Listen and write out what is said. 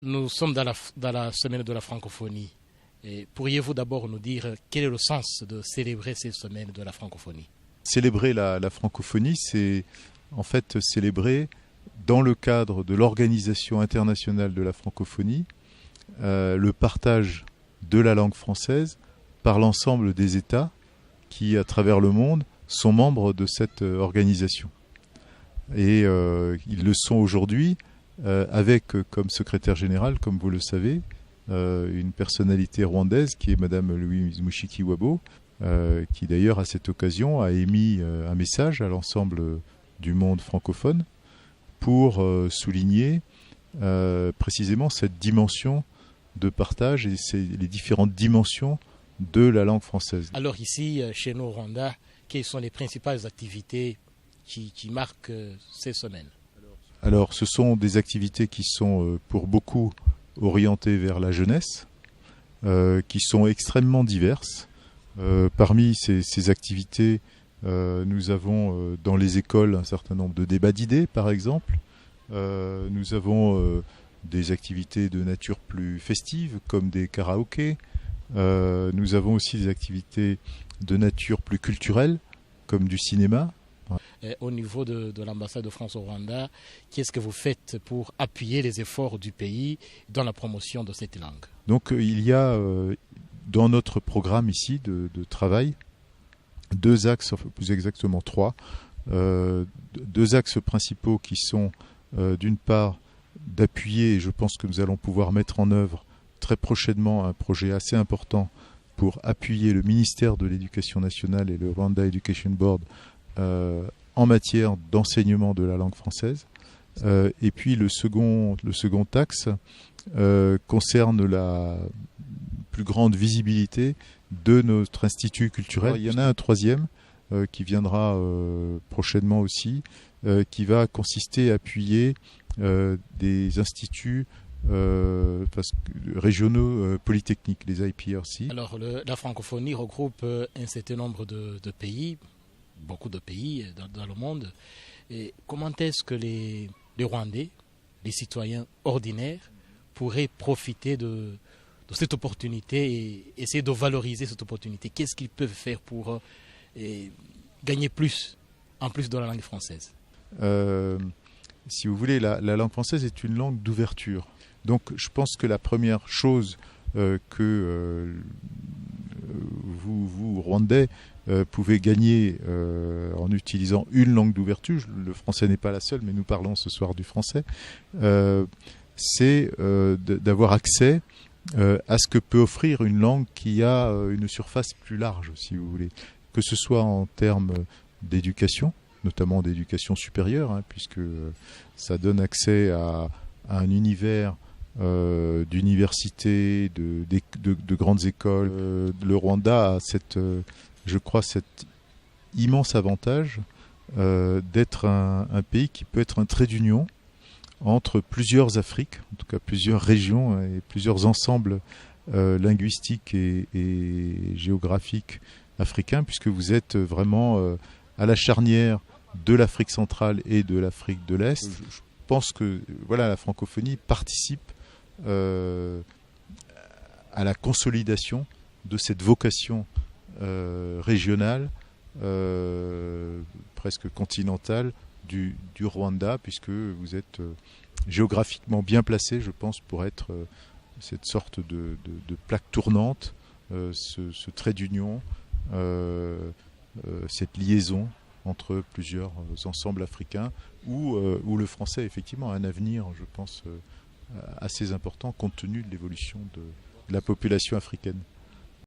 Nous sommes dans la semaine de la francophonie. Pourriez-vous d'abord nous dire quel est le sens de célébrer cette semaine de la francophonie? Célébrer la francophonie, c'est en fait célébrer dans le cadre de l'Organisation internationale de la francophonie le partage de la langue française par l'ensemble des États qui, à travers le monde, sont membres de cette organisation. Et ils le sont aujourd'hui avec comme secrétaire général, comme vous le savez, une personnalité rwandaise qui est Madame Louise Mushikiwabo, qui d'ailleurs à cette occasion a émis un message à l'ensemble du monde francophone pour souligner précisément cette dimension de partage et les différentes dimensions de la langue française. Alors ici, chez nous au Rwanda, quelles sont les principales activités qui marquent ces semaines? Alors ce sont des activités qui sont pour beaucoup orientées vers la jeunesse, qui sont extrêmement diverses. Parmi ces activités, nous avons dans les écoles un certain nombre de débats d'idées, par exemple. Nous avons des activités de nature plus festive, comme des karaokés. Nous avons aussi des activités de nature plus culturelle, comme du cinéma. Au niveau de l'ambassade de France au Rwanda, qu'est-ce que vous faites pour appuyer les efforts du pays dans la promotion de cette langue? Donc il y a dans notre programme ici de travail deux axes, enfin, plus exactement trois, deux axes principaux qui sont d'une part d'appuyer, et je pense que nous allons pouvoir mettre en œuvre très prochainement un projet assez important pour appuyer le ministère de l'Éducation nationale et le Rwanda Education Board en matière d'enseignement de la langue française. Et puis le second axe concerne la plus grande visibilité de notre institut culturel. Il y en a un troisième qui viendra prochainement aussi, qui va consister à appuyer des instituts régionaux polytechniques, les IPRC. Alors la francophonie regroupe un certain nombre de pays, beaucoup de pays dans le monde. Et comment est-ce que les Rwandais, les citoyens ordinaires, pourraient profiter de cette opportunité et essayer de valoriser cette opportunité? Qu'est-ce qu'ils peuvent faire pour gagner plus, en plus de la langue française? Si vous voulez, la langue française est une langue d'ouverture. Donc je pense que la première chose que vous, Rwandais, pouvez gagner en utilisant une langue d'ouverture, le français n'est pas la seule, mais nous parlons ce soir du français, c'est d'avoir accès à ce que peut offrir une langue qui a une surface plus large, si vous voulez, que ce soit en termes d'éducation, notamment d'éducation supérieure, hein, puisque ça donne accès à un univers d'universités, de grandes écoles. Le Rwanda a je crois, cet immense avantage d'être un pays qui peut être un trait d'union entre plusieurs Afriques, en tout cas plusieurs régions et plusieurs ensembles linguistiques et géographiques africains, puisque vous êtes vraiment à la charnière de l'Afrique centrale et de l'Afrique de l'Est. Je pense que voilà, la francophonie participe à la consolidation de cette vocation régionale, presque continentale du Rwanda, puisque vous êtes géographiquement bien placé, je pense, pour être cette sorte de plaque tournante, ce trait d'union, cette liaison entre plusieurs ensembles africains, où le français, effectivement, a un avenir, je pense, assez important, compte tenu de l'évolution de la population africaine.